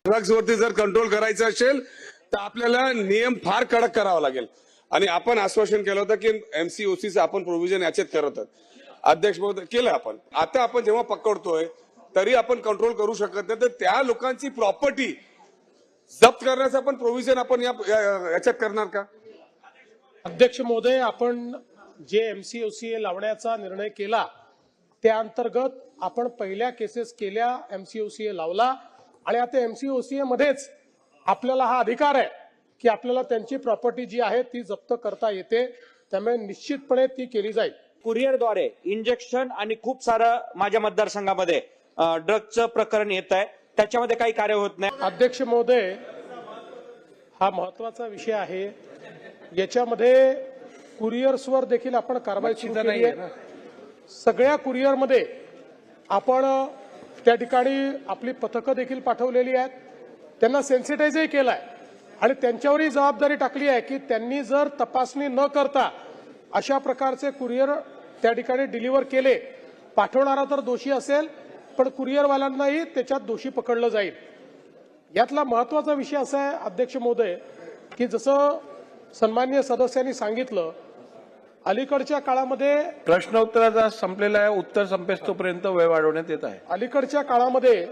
Drugs वरती जर control करायचं असेल तर आपल्याला नियम फार कडक करावा लागेल आणि आपण आश्वासन केलं होतं की एमसीओसीचं आपण प्रोव्हिजन याच्यात करत अध्यक्ष महोदय केलं आपण. आता आपण जेव्हा पकडतोय तरी आपण कंट्रोल करू शकत नाही तर त्या लोकांची प्रॉपर्टी जप्त करण्याचं पण प्रोव्हिजन आपण याच्यात करणार का? अध्यक्ष महोदय, आपण जे एमसीओसीए लावण्याचा निर्णय केला त्या अंतर्गत आपण पहिल्या केसेस केल्या, एमसीओसीए लावला आणि आता एमसीओसीए मध्येच आपल्याला हा अधिकार आहे की आपल्याला त्यांची प्रॉपर्टी जी आहे ती जप्त करता येते, त्यामुळे निश्चितपणे ती केली जाईल. कुरिअरद्वारे इंजेक्शन आणि खूप सारं माझ्या मतदारसंघामध्ये ड्रग्जचं प्रकरण येत आहे, त्याच्यामध्ये काही कार्य होत नाही. अध्यक्ष महोदय, हा महत्वाचा विषय आहे. याच्यामध्ये कुरिअर्सवर देखील आपण कारवाई सुरू केली आहे. सगळ्या कुरिअरमध्ये आपण त्या ठिकाणी आपली पथकं देखील पाठवलेली आहेत, त्यांना सेन्सिटाइजही केलाय आणि त्यांच्यावरही जबाबदारी टाकली आहे की त्यांनी जर तपासणी न करता अशा प्रकारचे कुरिअर त्या ठिकाणी डिलिव्हर केले, पाठवणारा तर दोषी असेल पण कुरिअरवाल्यांनाही त्याच्यात दोषी पकडलं जाईल. यातला महत्वाचा विषय असा आहे अध्यक्ष महोदय की जसं सन्माननीय सदस्यांनी सांगितलं, अलीकडच्या काळामध्ये प्रश्न उत्तराचा संपलेला आहे, उत्तर संपेस्तोपर्यंत वेळ वाढवण्यात येत आहे. अलीकडच्या काळामध्ये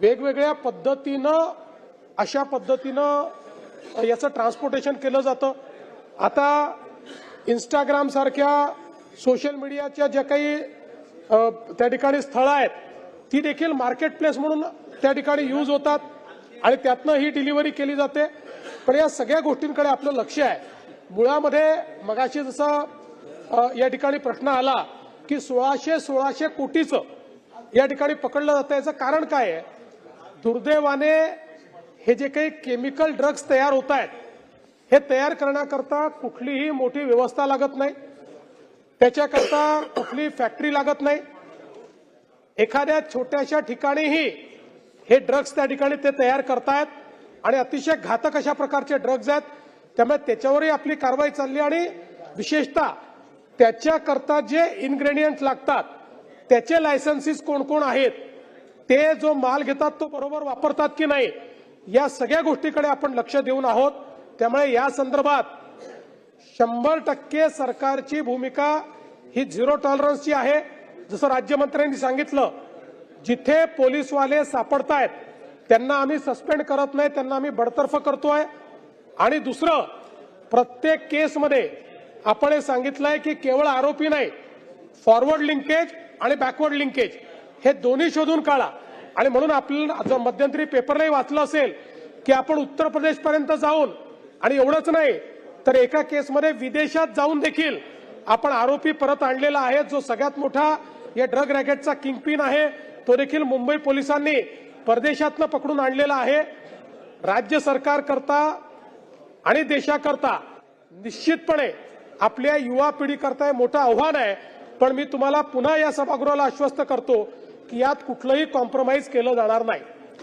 वेगवेगळ्या पद्धतीनं अशा पद्धतीनं याचं ट्रान्सपोर्टेशन केलं जातं. आता इंस्टाग्राम सारख्या सोशल मीडियाच्या ज्या काही त्या ठिकाणी स्थळं आहेत ती देखील मार्केट प्लेस म्हणून त्या ठिकाणी यूज होतात आणि त्यातनं ही डिलिव्हरी केली जाते. पण या सगळ्या गोष्टींकडे आपलं लक्ष आहे. मुळामध्ये मगाशी जसा या ठिकाणी प्रश्न आला की 1600 कोटीचं या ठिकाणी पकडलं जातं, याचं कारण काय आहे? दुर्दैवाने हे जे काही केमिकल ड्रग्ज तयार होत आहेत हे तयार करण्याकरता कुठलीही मोठी व्यवस्था लागत नाही, त्याच्याकरता कुठली फॅक्टरी लागत नाही. एखाद्या छोट्याशा ठिकाणीही हे ड्रग्ज त्या ठिकाणी ते तयार करतायत आणि अतिशय घातक अशा प्रकारचे ड्रग्ज आहेत. त्यामुळे त्याच्यावरही आपली कारवाई चालली आणि विशेषतः त्याच्याकरता जे इन्ग्रेडियंट लागतात त्याचे लायसन्सेस कोण कोण आहेत, ते जो माल घेतात तो बरोबर वापरतात की नाही, या सगळ्या गोष्टीकडे आपण लक्ष देऊन आहोत. त्यामुळे या संदर्भात 100% सरकारची भूमिका ही झिरो टॉलरन्सची आहे. जसं राज्यमंत्र्यांनी सांगितलं, जिथे पोलीसवाले सापडतायत त्यांना आम्ही सस्पेंड करत नाही, त्यांना आम्ही बडतर्फ करतोय. आणि दुसरं, प्रत्येक केसमध्ये आपण हे सांगितलंय की केवळ आरोपी नाही, फॉरवर्ड लिंकेज आणि बॅकवर्ड लिंकेज हे दोन्ही शोधून काढा. आणि म्हणून आपल्याला जर मध्यंतरी पेपरलाही वाचलं असेल की आपण उत्तर प्रदेश पर्यंत जाऊन आणि एवढंच नाही तर एका केसमध्ये विदेशात जाऊन देखील आपण आरोपी परत आणलेला आहे. जो सगळ्यात मोठा या ड्रग रॅकेटचा किंगपिन आहे तो देखील मुंबई पोलिसांनी परदेशातनं पकडून आणलेला आहे. राज्य सरकार करता आणि देशाकरता निश्चितपणे आपल्या युवा पिढी करता मोठं आव्हान आहे. पण मी तुम्हाला पुन्हा या सभागृहाला आश्वस्त करतो की यात कुठलंही कॉम्प्रोमाइज केलं जाणार नाही.